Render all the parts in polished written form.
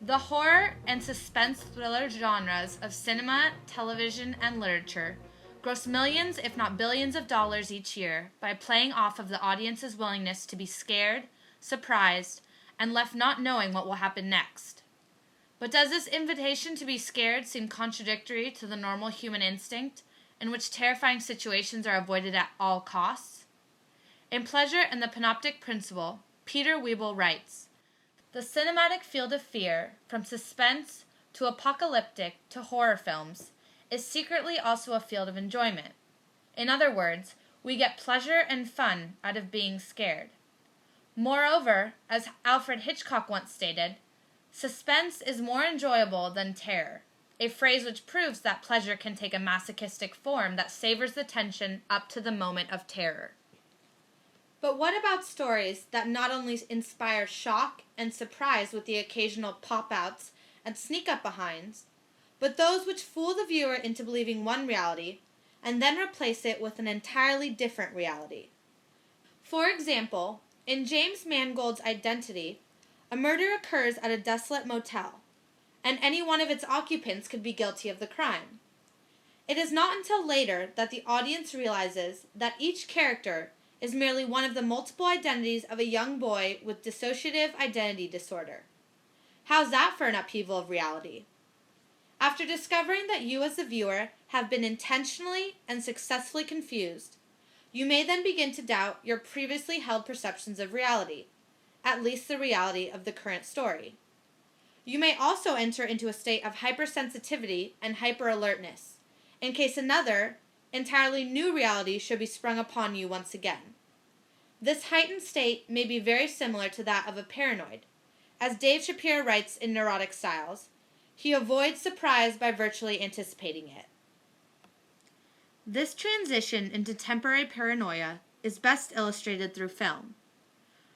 The horror and suspense thriller genres of cinema, television, and literature gross millions, if not billions, of dollars each year by playing off of the audience's willingness to be scared, surprised, and left not knowing what will happen next. But does this invitation to be scared seem contradictory to the normal human instinct, in which terrifying situations are avoided at all costs? In Pleasure and the Panoptic Principle, Peter Wiebel writes, "The cinematic field of fear, from suspense to apocalyptic to horror films, is secretly also a field of enjoyment. In other words, we get pleasure and fun out of being scared. Moreover, as Alfred Hitchcock once stated, suspense is more enjoyable than terror, a phrase which proves that pleasure can take a masochistic form that savors the tension up to the moment of terror." But what about stories that not only inspire shock and surprise with the occasional pop-outs and sneak-up-behinds, but those which fool the viewer into believing one reality and then replace it with an entirely different reality? For example, in James Mangold's Identity, a murder occurs at a desolate motel, and any one of its occupants could be guilty of the crime. It is not until later that the audience realizes that each character is merely one of the multiple identities of a young boy with dissociative identity disorder. How's that for an upheaval of reality? After discovering that you as the viewer have been intentionally and successfully confused, you may then begin to doubt your previously held perceptions of reality, at least the reality of the current story. You may also enter into a state of hypersensitivity and hyperalertness, in case another, entirely new reality should be sprung upon you once again. This heightened state may be very similar to that of a paranoid. As Dave Shapiro writes in Neurotic Styles, he avoids surprise by virtually anticipating it. This transition into temporary paranoia is best illustrated through film.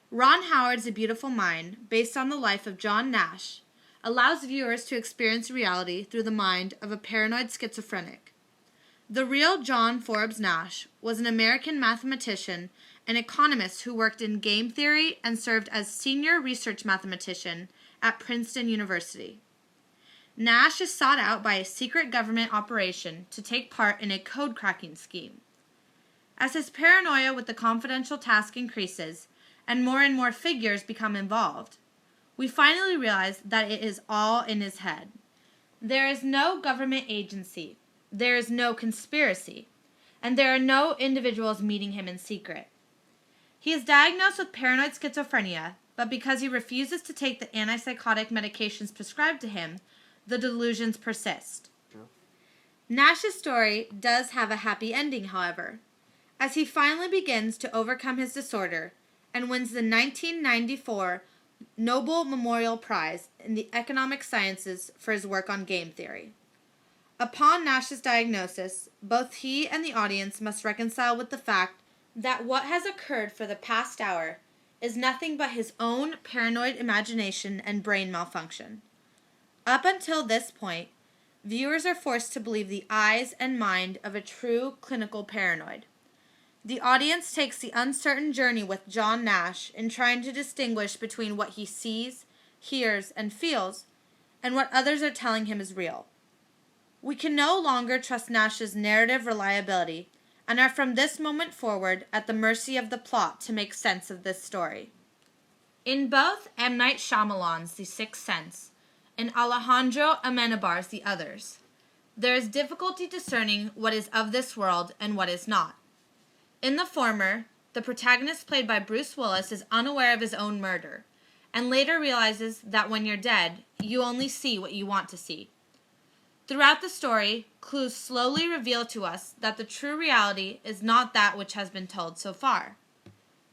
Ron Howard's A Beautiful Mind, based on the life of John Nash, allows viewers to experience reality through the mind of a paranoid schizophrenic. The real John Forbes Nash was an American mathematician and economist who worked in game theory and served as senior research mathematician at Princeton University. Nash is sought out by a secret government operation to take part in a code-cracking scheme. As his paranoia with the confidential task increases and more figures become involved, we finally realize that it is all in his head. There is no government agency, there is no conspiracy, and there are no individuals meeting him in secret. He is diagnosed with paranoid schizophrenia, but because he refuses to take the antipsychotic medications prescribed to him, the delusions persist. Nash's story does have a happy ending, however, as he finally begins to overcome his disorder and wins the 1994 Nobel Memorial Prize in the Economic Sciences for his work on game theory. Upon Nash's diagnosis, both he and the audience must reconcile with the fact that what has occurred for the past hour is nothing but his own paranoid imagination and brain malfunction. Up until this point, viewers are forced to believe the eyes and mind of a true clinical paranoid. The audience takes the uncertain journey with John Nash in trying to distinguish between what he sees, hears, and feels, and what others are telling him is real. We can no longer trust Nash's narrative reliability, and are from this moment forward at the mercy of the plot to make sense of this story. In both M. Night Shyamalan's The Sixth Sense and Alejandro Amenabar's The Others, there is difficulty discerning what is of this world and what is not. In the former, the protagonist played by Bruce Willis is unaware of his own murder, and later realizes that when you're dead, you only see what you want to see. Throughout the story, clues slowly reveal to us that the true reality is not that which has been told so far.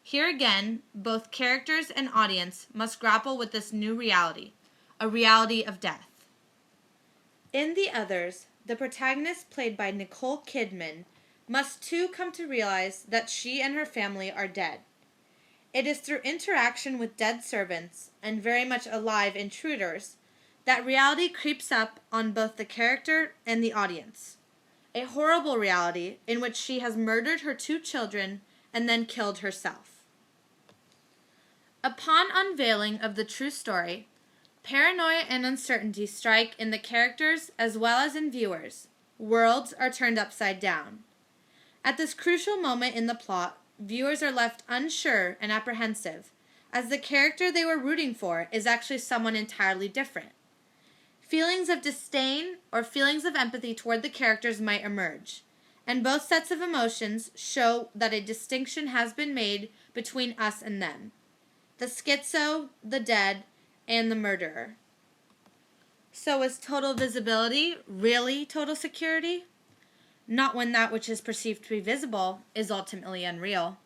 Here again, both characters and audience must grapple with this new reality, a reality of death. In The Others, the protagonist played by Nicole Kidman must too come to realize that she and her family are dead. It is through interaction with dead servants and very much alive intruders that reality creeps up on both the character and the audience. A horrible reality in which she has murdered her 2 children and then killed herself. Upon unveiling of the true story, Paranoia and uncertainty strike in the characters as well as in viewers. Worlds are turned upside down. At this crucial moment in the plot, viewers are left unsure and apprehensive, as the character they were rooting for is actually someone entirely different. Feelings of disdain or feelings of empathy toward the characters might emerge, and both sets of emotions show that a distinction has been made between us and them. The schizo, the dead, and the murderer. So is total visibility really total security? Not when that which is perceived to be visible is ultimately unreal.